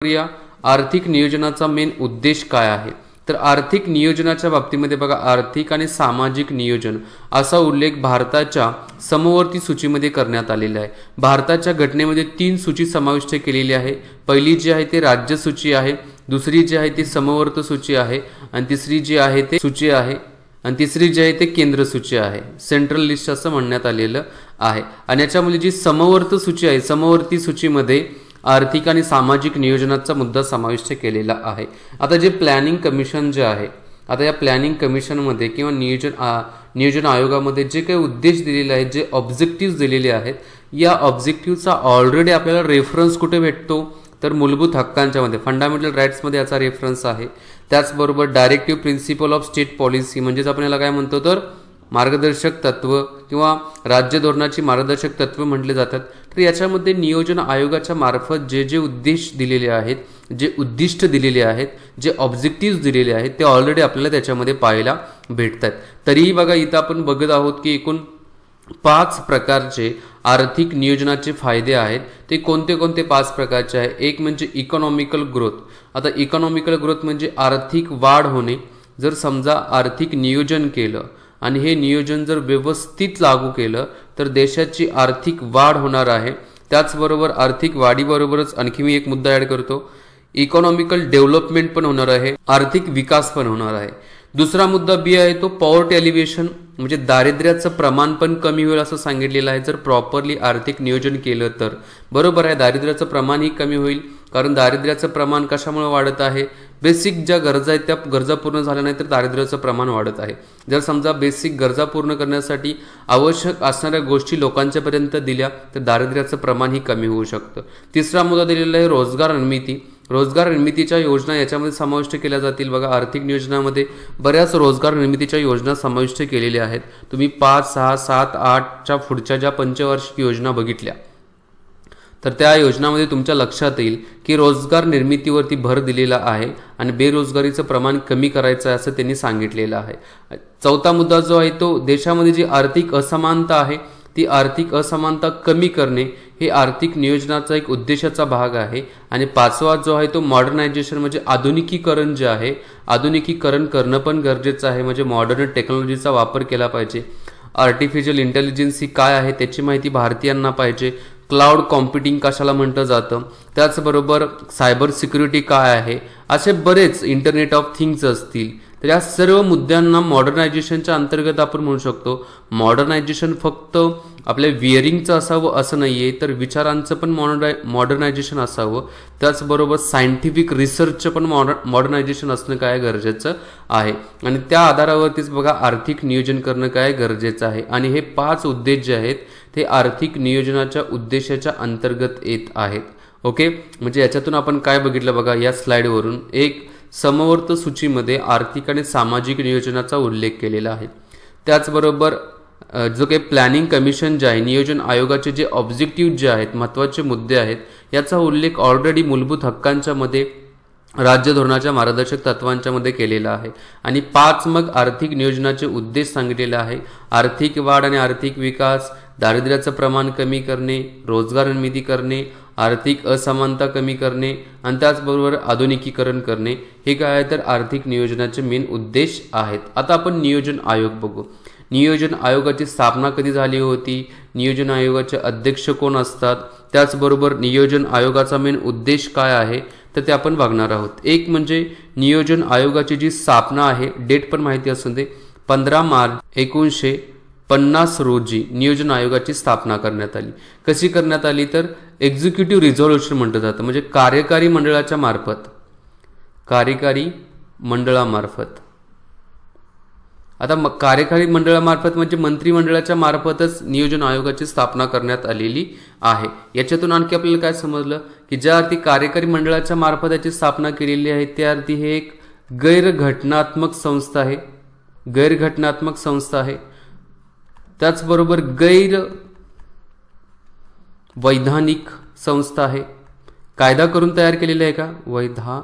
या आर्थिक नियोजनाचा मेन उद्देश काय आहे? तर आर्थिक नियोजनाच्या बाबतीमध्ये बघा, आर्थिक आणि सामाजिक नियोजन असा उल्लेख भारताच्या समवर्ती सूचीमध्ये करण्यात आलेला आहे। भारताच्या घटनेमध्ये 3 सूची समाविष्ट केलेली आहे। पहिली जी आहे ते राज्य सूची आहे, दुसरी जी आहे ती समवर्त सूची आहे, आणि तिसरी जी आहे ते सूची आहे, आणि तिसरी जी आहे ते केंद्र सूची आहे, सेंट्रल लिस्ट असं म्हणण्यात आलेलं आहे। आणि याच्यामध्ये जी समवर्त सूची आहे, समवर्ती सूचीमध्ये आर्थिक आणि सामाजिक नियोजनाचा मुद्दा समाविष्ट केलेला आहे। आता जे प्लॅनिंग कमिशन जे आहे, आता या प्लॅनिंग कमिशनमध्ये किंवा नियोजन आयोगामध्ये जे काही उद्देश दिलेले आहेत, जे ऑब्जेक्टिव्ह दिलेले आहेत, या ऑब्जेक्टिव्हचा ऑलरेडी आपल्याला रेफरन्स कुठे भेटतो? तर मूलभूत हक्कांच्या मध्ये, फंडामेंटल राईट्समध्ये याचा रेफरन्स आहे। त्याचबरोबर directive principle of state policy, म्हणजेच आपण याला काय म्हणतो तर मार्गदर्शक तत्व किंवा राज्य धोरणाची मार्गदर्शक तत्व म्हटले जातात। तर याच्यामध्ये नियोजन आयोगाच्या मार्फत जे जे उद्देश दिलेले आहेत, जे उद्दिष्ट दिलेले आहेत, जे ऑब्जेक्टिव्ह दिलेले आहेत, ते ऑलरेडी आपल्याला त्याच्यामध्ये पाहायला भेटतात। तरीही बघा, इथं आपण बघत आहोत की एकूण 5 प्रकारचे आर्थिक नियोजनाचे फायदे आहेत। ते कोणते कोणते 5 प्रकारचे आहे? एक म्हणजे इकॉनॉमिकल ग्रोथ। आता इकॉनॉमिकल ग्रोथ म्हणजे आर्थिक वाढ होणे। जर समजा आर्थिक नियोजन केलं आणि हे नियोजन जर व्यवस्थित लागू केलं तर देशाची आर्थिक वाढ होणार आहे। त्याचबरोबर आर्थिक वाढीबरोबरच आणखी मी एक मुद्दा ऍड करतो, इकॉनॉमिकल डेव्हलपमेंट पण होणार आहे, आर्थिक विकास पण होणार आहे। दुसरा मुद्दा बी आहे तो पॉवर्टी एलिव्हेशन, म्हणजे दारिद्र्याचं प्रमाण पण कमी होईल असं सांगितलेलं आहे, जर प्रॉपरली आर्थिक नियोजन केलं तर। बरोबर आहे, दारिद्र्याचं प्रमाणही कमी होईल, कारण दारिद्र्याचं प्रमाण कशामुळे वाढत आहे? बेसिक ज्या गरजा आहेत त्या गरजा पूर्ण झाल्या नाही तर दारिद्र्याचं प्रमाण वाढत आहे। जर समजा बेसिक गरजा पूर्ण करण्यासाठी आवश्यक असणाऱ्या गोष्टी लोकांच्यापर्यंत दिल्या तर दारिद्र्याचं प्रमाणही कमी होऊ शकतं। तिसरा मुद्दा दिलेला आहे रोजगार निर्मिती। रोजगार निर्मितीच्या योजना याच्यामध्ये समाविष्ट केल्या जातील। बघा, आर्थिक नियोजनामध्ये बऱ्याच रोजगार निर्मितीच्या योजना समाविष्ट केलेल्या आहेत। तुम्ही 5, 6, 7, 8च्या पुढच्या ज्या पंचवार्षिक योजना बघितल्या तर त्या योजनामध्ये तुमच्या लक्षात येईल की रोजगार निर्मितीवरती भर दिलेला आहे आणि बेरोजगारीचं प्रमाण कमी करायचं आहे असं त्यांनी सांगितलेलं आहे। चौथा मुद्दा जो आहे तो देशामध्ये जी आर्थिक असमानता आहे ती आर्थिक असमानता कमी करणे हे आर्थिक नियोजनाचा एक उद्देशाचा भाग आहे। आणि 5वा जो आहे तो मॉडर्नायझेशन, म्हणजे आधुनिकीकरण जे आहे, आधुनिकीकरण करणं पण गरजेचं आहे, म्हणजे मॉडर्न टेक्नॉलॉजीचा वापर केला पाहिजे। आर्टिफिशियल इंटेलिजन्स ही काय आहे त्याची माहिती भारतीयांना पाहिजे। क्लाउड कॉम्प्युटिंग कशाला म्हटलं जातं, त्याचबरोबर सायबर सिक्युरिटी काय आहे, असे बरेच इंटरनेट ऑफ थिंग्स असतील। तर या सर्व मुद्द्यांना मॉडर्नायझेशनच्या अंतर्गत आपण म्हणू शकतो। मॉडर्नायझेशन फक्त आपल्या विअरिंगचं असावं असं नाहीये, तर विचारांचं पण मॉडर्नायझेशन असावं। त्याचबरोबर सायंटिफिक रिसर्चचं पण मॉडर्नायझेशन असणं काय गरजेचं आहे, आणि त्या आधारावरतीच बघा आर्थिक नियोजन करणं काय गरजेचं आहे। आणि हे 5 उद्देश जे आहेत ते आर्थिक नियोजनाच्या उद्देशाच्या अंतर्गत येत आहेत। ओके, म्हणजे याच्यातून आपण काय बघितलं बघा या स्लाइडवरून, एक समवर्त सूचीमध्ये आर्थिक आणि सामाजिक नियोजनाचा उल्लेख केलेला आहे। त्याचबरोबर जो काही प्लॅनिंग कमिशन जे आहे, नियोजन आयोगाचे जे ऑब्जेक्टिव्ह जे आहेत, महत्त्वाचे मुद्दे आहेत, याचा उल्लेख ऑलरेडी मूलभूत हक्कांच्या मध्ये, राज्य धोरणाच्या मार्गदर्शक तत्वांच्या मध्ये केलेला आहे। आणि 5 मग आर्थिक नियोजनाचे उद्देश सांगितलेले आहे, आर्थिक वाढ आणि आर्थिक विकास, दारिद्र्याचं प्रमाण कमी करणे, रोजगार निर्मिती करणे, आर्थिक असमानता कमी करणे, आणि त्याचबरोबर आधुनिकीकरण करणे, हे काय आहे तर आर्थिक नियोजनाचे मेन उद्देश आहेत। आता आपण नियोजन आयोग बघू। नियोजन आयोगाची स्थापना कधी झाली होती, नियोजन आयोगाचे अध्यक्ष कोण असतात, त्याचबरोबर नियोजन आयोगाचा मेन उद्देश काय आहे तर ते आपण बघणार आहोत। एक म्हणजे नियोजन आयोगाची जी स्थापना आहे, डेट पण माहिती असून दे, 15 मार्च 1950 रोजी नियोजन आयोगाची स्थापना करण्यात आली। कशी करण्यात आली तर एक्झिक्युटिव्ह रिझोल्युशन म्हटलं जातं, म्हणजे कार्यकारी मंडळाच्या मार्फत, कार्यकारी मंडळामार्फत। आता कार्यकारी मंडळामार्फत म्हणजे मंत्रिमंडळाच्या मार्फतच नियोजन आयोगाची स्थापना करण्यात आलेली आहे। याच्यातून आणखी आपल्याला काय समजलं की ज्या अर्थी कार्यकारी मंडळाच्या मार्फत याची स्थापना केलेली आहे त्या अर्थी हे एक गैरघटनात्मक संस्था आहे, गैरघटनात्मक संस्था आहे। त्याचबरोबर गैर वैधानिक संस्था आहे। कायदा करून तयार केलेली आहे का?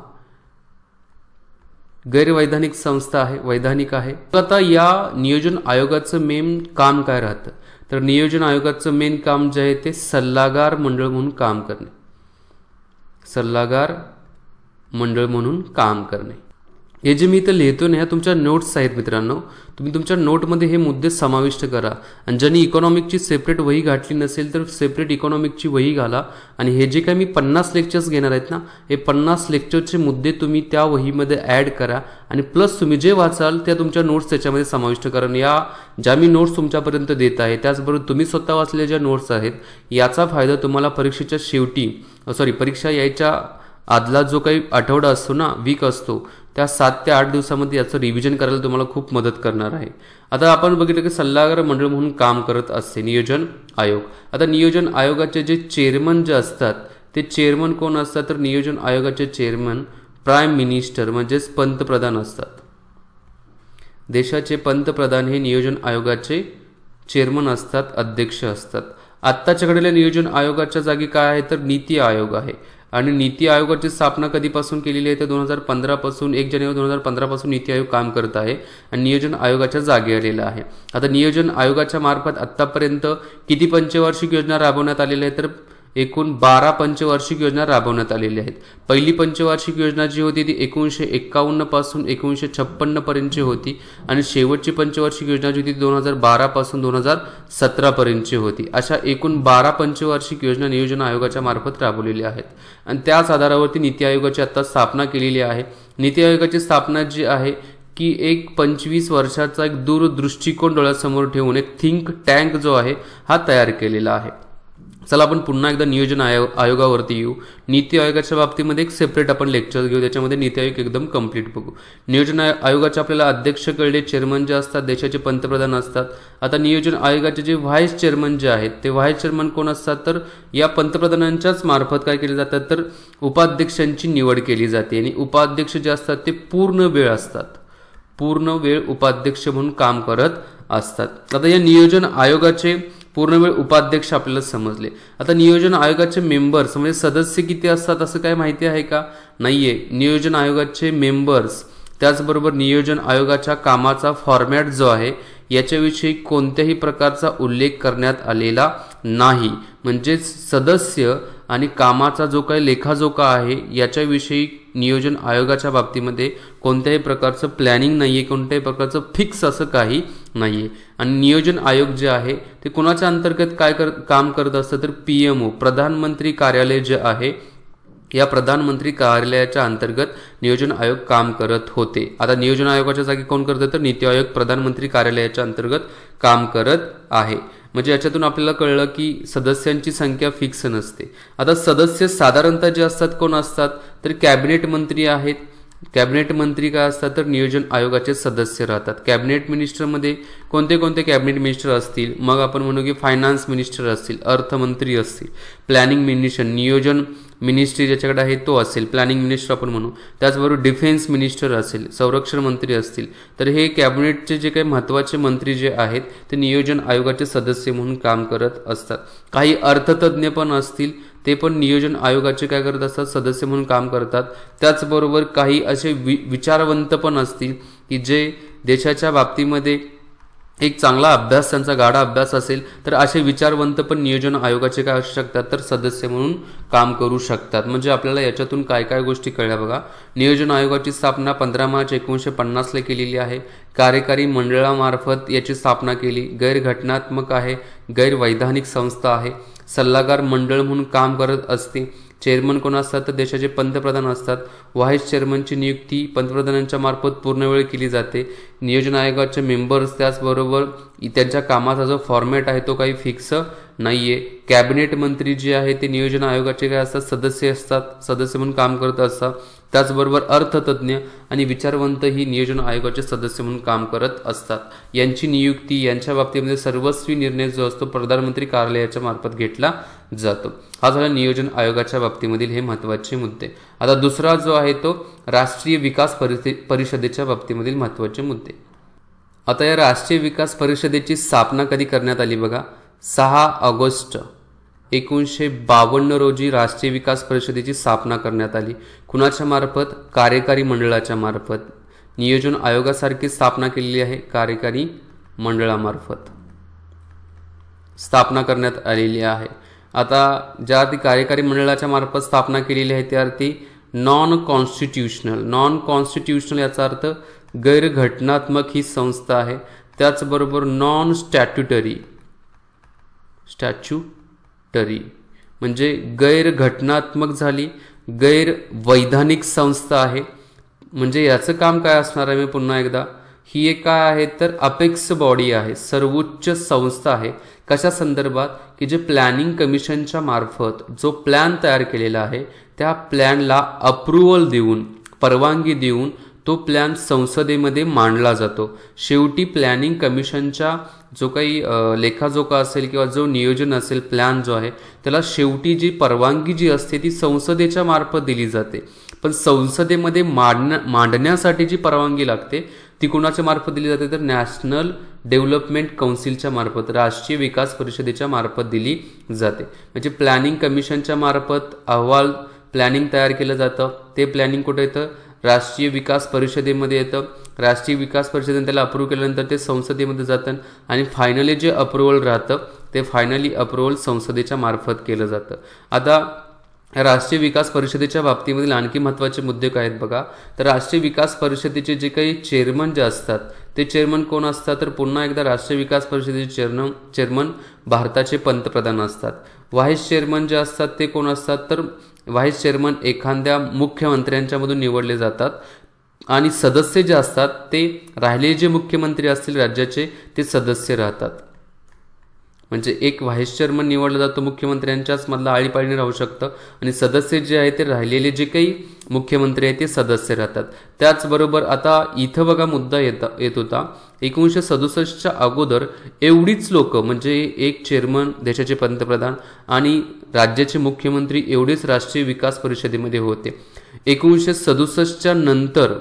गैरवैधानिक संस्था आहे, वैधानिक आहे। आता या नियोजन आयोगाचं मेन काम काय राहतं तर नियोजन आयोगाचं मेन काम जे आहे ते सल्लागार मंडळ म्हणून काम करणे, सल्लागार मंडळ म्हणून काम करणे. हे जे मी इथं लिहितो ना, ह्या तुमच्या नोट्स आहेत मित्रांनो. तुम्ही तुमच्या नोटमध्ये हे मुद्दे समाविष्ट करा. आणि ज्यांनी इकॉनॉमिकची सेपरेट वही घातली नसेल तर सेपरेट इकॉनॉमिकची वही घाला. आणि हे जे काही मी 50 लेक्चर्स घेणार आहेत ना, हे 50 लेक्चरचे मुद्दे तुम्ही त्या वहीमध्ये ॲड करा. आणि प्लस तुम्ही जे वाचाल त्या तुमच्या नोट्स त्याच्यामध्ये समाविष्ट करा. या ज्या मी नोट्स तुमच्यापर्यंत देत आहे, त्याचबरोबर तुम्ही स्वतः वाचलेल्या ज्या नोट्स आहेत, याचा फायदा तुम्हाला परीक्षेच्या शेवटी परीक्षा यायच्या आदला जो काही आठवडा असतो ना, वीक असतो, त्या 7 ते 8 दिवसामध्ये याचं रिव्हिजन करायला तुम्हाला खूप मदत करणार आहे. आता आपण बघितलं की सल्लागार मंडळ म्हणून काम करत असते नियोजन आयोग. आता नियोजन आयोगाचे जे चेअरमन जे असतात ते चेअरमन कोण असतात, तर नियोजन आयोगाचे चेअरमन प्राईम मिनिस्टर म्हणजेच पंतप्रधान असतात. देशाचे पंतप्रधान हे नियोजन आयोगाचे चेअरमन असतात, अध्यक्ष असतात. आत्ताच्या घडीला नियोजन आयोगाच्या जागी काय आहे, तर नीती आयोग आहे. आणि नीती आयोगाची स्थापना कधीपासून केलेली आहे, तर 2015 पासून 1 जानेवारी 2015 पासून नीती आयोग काम करत आहे आणि नियोजन आयोगाच्या जागी आलेला आहे. आता नियोजन आयोगाच्या मार्फत आत्तापर्यंत किती पंचवार्षिक योजना राबवण्यात आलेल्या आहेत, तर एकूण 12 पंचवार्षिक योजना राबवण्यात आलेल्या आहेत. पहिली पंचवार्षिक योजना जी होती ती 1951 पासून 1956 पर्यंतची होती आणि शेवटची पंचवार्षिक योजना जी होती ती 2012 पासून 2017 पर्यंतची होती. अशा एकूण 12 पंचवार्षिक योजना नियोजन आयोगाच्या मार्फत राबवलेल्या आहेत आणि त्याच आधारावरती नीती आयोगाची आता स्थापना केलेली आहे. नीती आयोगाची स्थापना जी आहे की एक 25 वर्षाचा एक दूरदृष्टिकोन डोळ्यासमोर ठेवून एक थिंक टँक जो आहे हा तयार केलेला आहे. चला आपण पुन्हा एकदा नियोजन आयोगावरती येऊ. नीती आयोगाच्या बाबतीमध्ये एक सेपरेट आपण लेक्चर घेऊ, त्याच्यामध्ये नीती आयोग एकदम कंप्लीट बघू. नियोजन आयोगाचे आपल्याला अध्यक्ष कळले, चेअरमन जे असतात देशाचे पंतप्रधान असतात. आता नियोजन आयोगाचे जे व्हाईस चेअरमन जे आहेत ते व्हाईस चेअरमन कोण असतात, तर या पंतप्रधानांच्याच मार्फत काय केले जातात, तर उपाध्यक्षांची निवड केली जाते. आणि उपाध्यक्ष जे असतात ते पूर्ण वेळ असतात, पूर्ण वेळ उपाध्यक्ष म्हणून काम करत असतात. आता या नियोजन आयोगाचे पूर्णवेळ उपाध्यक्ष आपल्याला समजले. आता नियोजन आयोगाचे मेंबर्स म्हणजे सदस्य किती असतात असं काय माहिती आहे का? नाहीये. नियोजन आयोगाचे मेंबर्स त्याचबरोबर नियोजन आयोगाच्या कामाचा फॉर्मॅट जो आहे याच्याविषयी कोणत्याही प्रकारचा उल्लेख करण्यात आलेला नाही. म्हणजे सदस्य आणि कामाचा जो काही लेखाजोखा आहे याच्याविषयी नियोजन आयोगाच्या बाबतीमध्ये कोणत्याही प्रकारचं प्लॅनिंग नाहीये, कोणत्याही प्रकारचं फिक्स असं काही नाहीये. आणि नियोजन आयोग जे आहे ते कोणाच्या अंतर्गत काम करत असतं, तर PMO प्रधानमंत्री कार्यालय जे आहे या प्रधानमंत्री कार्यालयाच्या अंतर्गत नियोजन आयोग काम करत होते. आता नियोजन आयोगाच्या जागी कोण करतं, तर नीती आयोग प्रधानमंत्री कार्यालयाच्या अंतर्गत काम करत आहे. म्हणजे याच्यातून आपल्याला कळलं की सदस्यांची संख्या फिक्स नसते. आता सदस्य साधारणतः जे असतात कोण असतात, तर कॅबिनेट मंत्री आहेत. कॅबिनेट मंत्री काय असतात, तर नियोजन आयोगाचे सदस्य राहतात. कॅबिनेट मिनिस्टरमध्ये कोणते कोणते कॅबिनेट मिनिस्टर असतील, मग आपण म्हणू की फायनान्स मिनिस्टर असतील, अर्थमंत्री असतील, प्लॅनिंग मिनिस्टर नियोजन मिनिस्ट्री ज्याच्याकडे आहे तो असेल, प्लॅनिंग मिनिस्टर आपण म्हणू. त्याचबरोबर डिफेन्स मिनिस्टर असेल, संरक्षण मंत्री असतील. तर हे कॅबिनेटचे जे काही महत्त्वाचे मंत्री जे आहेत ते नियोजन आयोगाचे सदस्य म्हणून काम करत असतात. काही अर्थतज्ज्ञ पण असतील, ते पण नियोजन आयोगाचे काय करत असतात, सदस्य म्हणून काम करतात. त्याचबरोबर काही असे विचारवंत पण असतील की जे देशाच्या बाबतीमध्ये एक चांगला अभ्यास, त्यांचा गाढा अभ्यास असेल, तर असे विचारवंत पण नियोजन आयोगाचे काय असू शकतात, तर सदस्य म्हणून काम करू शकतात. म्हणजे आपल्याला याच्यातून काय काय गोष्टी कळल्या बघा. नियोजन आयोगाची स्थापना 15 मार्च 1950 केलेली आहे. कार्यकारी मंडळामार्फत याची स्थापना केली. गैरघटनात्मक आहे, गैरवैधानिक संस्था आहे. सल्लागार मंडळ म्हणून काम करत असते. चेअरमन कोण असतात, तर देशाचे पंतप्रधान असतात. व्हाईस चेअरमनची नियुक्ती पंतप्रधानांच्या मार्फत पूर्णवेळ केली जाते. नियोजन आयोगाचे मेंबर्स त्याचबरोबर त्यांच्या कामाचा जो फॉर्मॅट आहे तो काही फिक्स नाहीये. कॅबिनेट मंत्री जे आहे ते नियोजन आयोगाचे काय असतात, सदस्य असतात, सदस्य म्हणून काम करत असतात. त्याचबरोबर अर्थतज्ज्ञ आणि विचारवंत ही नियोजन आयोगाचे सदस्य म्हणून काम करत असतात. यांची नियुक्ती, यांच्या बाबतीमध्ये सर्वस्वी निर्णय जो असतो प्रधानमंत्री कार्यालयाच्या मार्फत घेतला जातो. हा झाला नियोजन आयोगाच्या बाबतीमधील हे महत्त्वाचे मुद्दे. आता दुसरा जो आहे तो राष्ट्रीय विकास परिषदेच्या बाबतीमधील महत्त्वाचे मुद्दे. आता या राष्ट्रीय विकास परिषदेची स्थापना कधी करण्यात आली बघा, 6 ऑगस्ट 1952 रोजी राष्ट्रीय विकास परिषदेची स्थापना करण्यात आली. कुणाच्या मार्फत, कार्यकारी मंडळाच्या मार्फत. नियोजन आयोगासारखी स्थापना केलेली आहे, कार्यकारी मंडळामार्फत स्थापना करण्यात आलेली आहे. आता ज्या ती कार्यकारी मंडळाच्या मार्फत स्थापना केलेली आहे त्यावरती नॉन कॉन्स्टिट्यूशनल. नॉन कॉन्स्टिट्यूशनल याचा अर्थ गैरघटनात्मक ही संस्था आहे. त्याचबरोबर नॉन स्टॅट्युटरी म्हणजे गैरघटनात्मक झाली, गैरवैधानिक संस्था आहे. म्हणजे याचं काम काय असणार आहे, मी पुन्हा एकदा, ही एक काय आहे तर अपेक्स बॉडी आहे, सर्वोच्च संस्था आहे. कशा संदर्भात की जे प्लॅनिंग कमिशनच्या मार्फत जो प्लॅन तयार केलेला आहे त्या प्लॅनला अप्रुव्हल देऊन, परवानगी देऊन तो प्लॅन संसदेमध्ये मांडला जातो. शेवटी प्लॅनिंग कमिशनच्या जो काही लेखाजोखा असेल किंवा जो नियोजन असेल, प्लॅन जो आहे त्याला शेवटी जी परवानगी जी असते ती संसदेच्या मार्फत दिली जाते. पण संसदेमध्ये मांडण्यासाठी जी परवानगी लागते ती कोणाच्या मार्फत दिली जाते तर नॅशनल डेव्हलपमेंट काउन्सिलच्या मार्फत, राष्ट्रीय विकास परिषदेच्या मार्फत दिली जाते. म्हणजे प्लॅनिंग कमिशनच्या मार्फत अहवाल प्लॅनिंग तयार केलं जातं. ते प्लॅनिंग कुठे येतं, राष्ट्रीय विकास परिषदेमध्ये येतं. राष्ट्रीय विकास परिषदेने त्याला अप्रूव्ह केल्यानंतर ते संसदेमध्ये जातं आणि फायनली जे अप्रुव्हल राहतं ते फायनली अप्रुव्हल संसदेच्या मार्फत केलं जातं. आता राष्ट्रीय विकास परिषदेच्या बाबतीमधील आणखी महत्त्वाचे मुद्दे काय आहेत बघा. तर राष्ट्रीय विकास परिषदेचे जे काही चेअरमन जे असतात ते चेअरमन कोण असतात तर पुन्हा एकदा राष्ट्रीय विकास परिषदेचे चेअरमन भारताचे पंतप्रधान असतात. व्हाईस चेअरमन जे असतात ते कोण असतात तर व्हाईस चेअरमन एखाद्या मुख्यमंत्र्यांच्या मधून निवडले जातात आणि सदस्य जे असतात ते राहिलेले जे मुख्यमंत्री असतील राज्याचे ते सदस्य राहतात. म्हणजे एक व्हाईस चेअरमन निवडला जातो, मुख्यमंत्र्यांच्याच मधला आळीपाळीने राहू शकतं आणि सदस्य जे आहे ते राहिलेले जे काही मुख्यमंत्री आहेत ते सदस्य राहतात. त्याचबरोबर आता इथं बघा मुद्दा येत होता 1967च्या अगोदर एवढीच लोक म्हणजे एक चेअरमन, देशाचे पंतप्रधान आणि राज्याचे मुख्यमंत्री एवढेच राष्ट्रीय विकास परिषदेमध्ये होते. 1967च्या नंतर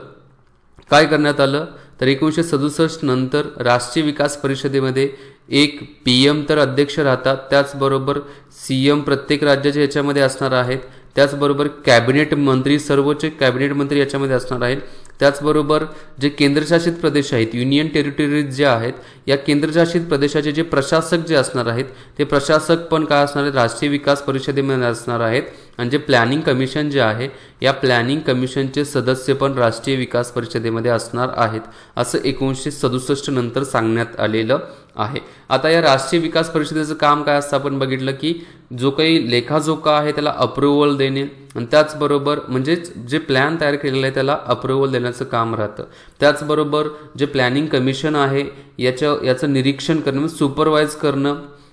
काय करण्यात आलं तर 1967 नंतर राष्ट्रीय विकास परिषदेमध्ये एक PM तर अध्यक्ष राहतात, त्याचबरोबर CM प्रत्येक राज्याच्या याच्यामध्ये असणार आहेत, त्याचबरोबर कॅबिनेट मंत्री, सर्वोच्च कॅबिनेट मंत्री याच्यामध्ये असणार आहेत. त्याचबरोबर जे केंद्रशासित प्रदेश आहेत, युनियन टेरिटरीज जे आहेत, या केंद्रशासित प्रदेशाचे जे प्रशासक जे असणार आहेत ते प्रशासक पण काय असणार आहेत, राष्ट्रीय विकास परिषदेमध्ये असणार आहेत. आणि जे प्लॅनिंग कमिशन जे आहे या प्लॅनिंग कमिशनचे सदस्य पण राष्ट्रीय विकास परिषदेमध्ये असणार आहेत, असं 1967 नंतर सांगण्यात आलेलं आहे. आता या राष्ट्रीय विकास परिषदेचं काम काय असतं आपण बघितलं की जो काही लेखाजोखा आहे त्याला अप्रुव्हल देणे आणि त्याचबरोबर म्हणजे जे प्लॅन तयार केलेलं आहे त्याला अप्रुव्हल देण्याचं काम राहतं. त्याचबरोबर जे प्लॅनिंग कमिशन आहे याचं निरीक्षण करणं,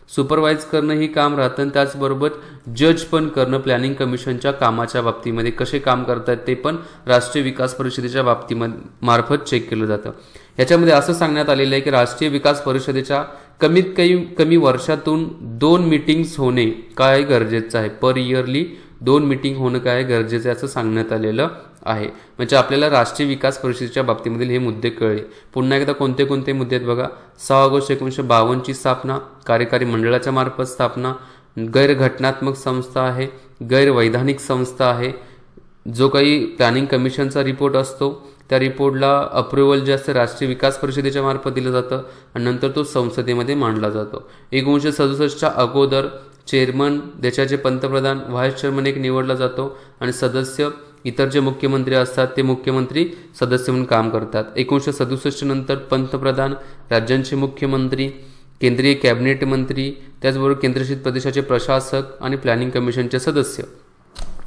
सुपरवाइज करणं ही काम राहतं. त्याचबरोबर जज पण करणं प्लॅनिंग कमिशनच्या कामाच्या बाबतीमध्ये कसे काम करतात ते पण राष्ट्रीय विकास परिषदेच्या बाबतीमार्फत चेक केलं जातं. याच्यामध्ये असं सांगण्यात आलेलं आहे की राष्ट्रीय विकास परिषदेच्या कमीत कमी वर्षातून 2 मीटिंग्स होणे काय गरजेचं आहे, पर इयरली 2 मीटिंग होणं काय गरजेचं आहे असं सांगण्यात आलेलं आहे. म्हणजे आपल्याला राष्ट्रीय विकास परिषदेच्या बाबतीमधील हे मुद्दे कळले. पुन्हा एकदा कोणते कोणते मुद्दे आहेत बघा. 6 ऑगस्ट 1952ची स्थापना, कार्यकारी मंडळाच्या मार्फत स्थापना, गैरघटनात्मक संस्था आहे, गैरवैधानिक संस्था आहे. जो काही प्लॅनिंग कमिशनचा रिपोर्ट असतो त्या रिपोर्टला अप्रुव्हल जे असतं राष्ट्रीय विकास परिषदेच्या मार्फत दिलं जातं आणि नंतर तो संसदेमध्ये मांडला जातो. 1967च्या अगोदर चेअरमन, देशाचे पंतप्रधान, व्हाईस चेअरमन एक निवडला जातो आणि सदस्य इतर जे मुख्यमंत्री असतात ते मुख्यमंत्री सदस्य म्हणून काम करतात. 1967 नंतर पंतप्रधान, राज्यांचे मुख्यमंत्री, केंद्रीय कॅबिनेट मंत्री, त्याचबरोबर केंद्रशासित प्रदेशाचे प्रशासक आणि प्लॅनिंग कमिशनचे सदस्य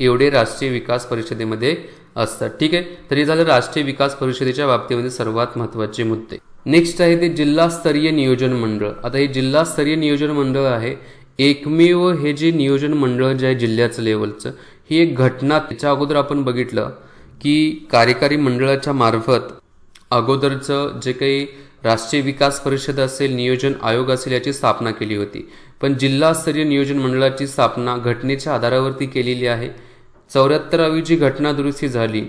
एवढे राष्ट्रीय विकास परिषदेमध्ये असतात. ठीक आहे, तर हे झालं राष्ट्रीय विकास परिषदेच्या बाबतीमध्ये सर्वात महत्त्वाचे मुद्दे. नेक्स्ट आहे ते जिल्हास्तरीय नियोजन मंडळ. आता हे जिल्हास्तरीय नियोजन मंडळ आहे एकमेव हे जे नियोजन मंडळ जे आहे जिल्ह्याचं लेवलचं, ही एक घटना. त्याच्या अगोदर आपण बघितलं की कार्यकारी मंडळाच्या मार्फत अगोदरचं जे काही राष्ट्रीय विकास परिषद असेल, नियोजन आयोग असेल याची स्थापना केली होती. पण जिल्हास्तरीय नियोजन मंडळाची स्थापना घटनेच्या आधारावरती केलेली आहे. 74वी जी घटना दुरुस्ती झाली,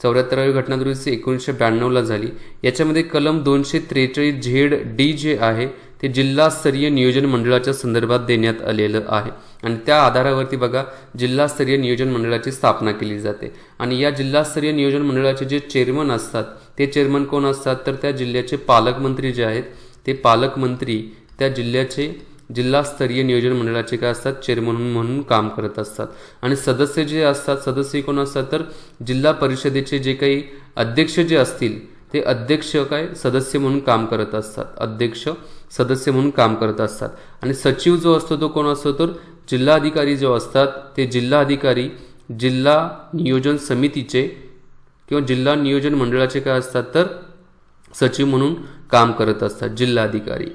74वी घटना दुरुस्ती 1992ला झाली. याच्यामध्ये कलम 243ZD जे आहे ते जिल्हास्तरीय नियोजन मंडळाच्या संदर्भात देण्यात आलेलं आहे आणि त्या आधारावरती बघा जिल्हास्तरीय नियोजन मंडळाची स्थापना केली जाते. आणि या जिल्हास्तरीय नियोजन मंडळाचे जे चेअरमन असतात ते चेअरमन कोण असतात तर त्या जिल्ह्याचे पालकमंत्री जे आहेत ते पालकमंत्री त्या जिल्ह्याचे जिल्हास्तरीय नियोजन मंडळाचे काय असतात, चेअरमन म्हणून काम करत असतात. आणि सदस्य जे असतात, सदस्य कोण असतात, तर जिल्हा परिषदेचे जे काही अध्यक्ष जे असतील ते अध्यक्ष काय सदस्य म्हणून काम करत असतात, अध्यक्ष सदस्य म्हणून काम करत असतात. आणि सचिव जो असतो तो कोण असतो, तर जिल्हाधिकारी जो असतात ते जिल्हाधिकारी जिल्हा नियोजन समितीचे किंवा जिल्हा नियोजन मंडळाचे काय असतात, तर सचिव म्हणून काम करत असतात जिल्हाधिकारी.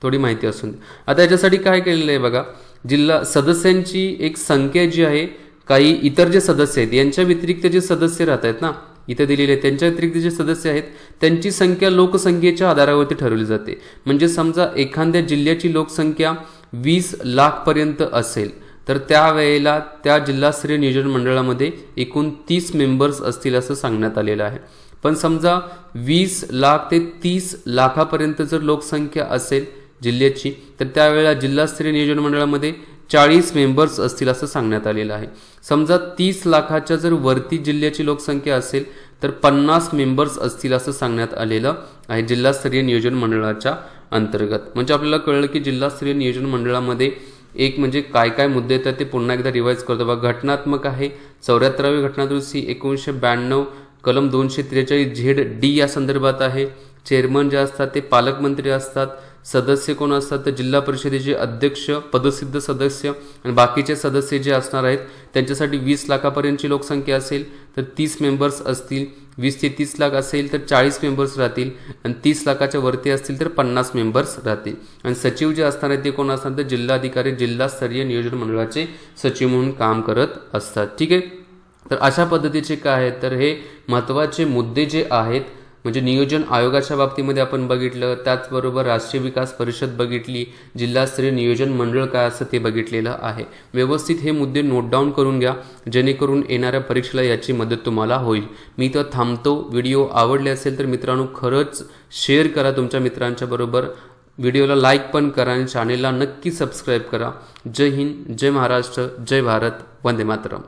थोडी माहिती असून आता याच्यासाठी काय केलेलं आहे बघा, जिल्हा सदस्यांची एक संख्या जी आहे, काही इतर जे सदस्य आहेत यांच्या व्यतिरिक्त जे सदस्य राहत आहेत ना इथे दिलेले आहेत, त्यांच्या व्यतिरिक्त जे सदस्य आहेत त्यांची संख्या लोकसंख्येच्या आधारावरती ठरवली जाते. म्हणजे समजा एखाद्या जिल्ह्याची लोकसंख्या 20 लाख पर्यंत असेल तर त्यावेळेला त्या जिल्हास्तरीय नियोजन मंडळामध्ये एकूण 30 मेंबर्स असतील असं सांगण्यात आलेलं आहे. पण समजा 20 लाख ते 30 लाखापर्यंत जर लोकसंख्या असेल जिल्ह्याची तर त्यावेळेला जिल्हास्तरीय नियोजन मंडळामध्ये 40 मेंबर्स असतील असं सांगण्यात आलेलं आहे. समजा 30 लाखाच्या जर वरती जिल्ह्याची लोकसंख्या असेल तर 50 मेंबर्स असतील असं सांगण्यात आलेलं आहे जिल्हास्तरीय नियोजन मंडळाच्या अंतर्गत. म्हणजे आपल्याला कळलं की जिल्हास्तरीय नियोजन मंडळामध्ये एक म्हणजे काय काय मुद्दे येतात ते पुन्हा एकदा रिवाईज करतो बघा. घटनात्मक आहे, 74वी घटनादुरुस्ती 1992 कलम 243 या संदर्भात आहे. चेअरमन जे असतात ते पालकमंत्री असतात. सदस्य कोण असतात तर जिल्हा परिषदेचे अध्यक्ष, पदसिद्ध सदस्य आणि बाकीचे सदस्य जे असणार आहेत त्यांच्यासाठी 20 लाखापर्यंतची लोकसंख्या असेल तर 30 मेंबर्स असतील. 20 ते 30 लाख असेल तर 40 मेंबर्स राहतील आणि 30 लाखाच्या वरती असतील तर 50 मेंबर्स राहतील. आणि सचिव जे असणार आहेत ते कोण असतात तर जिल्हाधिकारी जिल्हास्तरीय नियोजन मंडळाचे सचिव म्हणून काम करत असतात. ठीक आहे. तर अशा पद्धतीचे काय आहेत तर हे महत्त्वाचे मुद्दे जे आहेत म्हणजे नियोजन आयोगाच्या बाबतीमध्ये आपण बघितलं, त्याचबरोबर राष्ट्रीय विकास परिषद बघितली, जिल्हास्तरीय नियोजन मंडळ काय असतं ते बघितलेलं आहे. व्यवस्थित हे मुद्दे नोट डाऊन करून घ्या जेणेकरून येणाऱ्या परीक्षेला याची मदत तुम्हाला होईल. मी इथं थांबतो. व्हिडिओ आवडले असेल तर मित्रांनो खरंच शेअर करा तुमच्या मित्रांच्या बरोबर, व्हिडिओला लाईक पण करा आणि चॅनेलला नक्की सबस्क्राईब करा. जय हिंद, जय महाराष्ट्र, जय भारत, वंदे मातरम.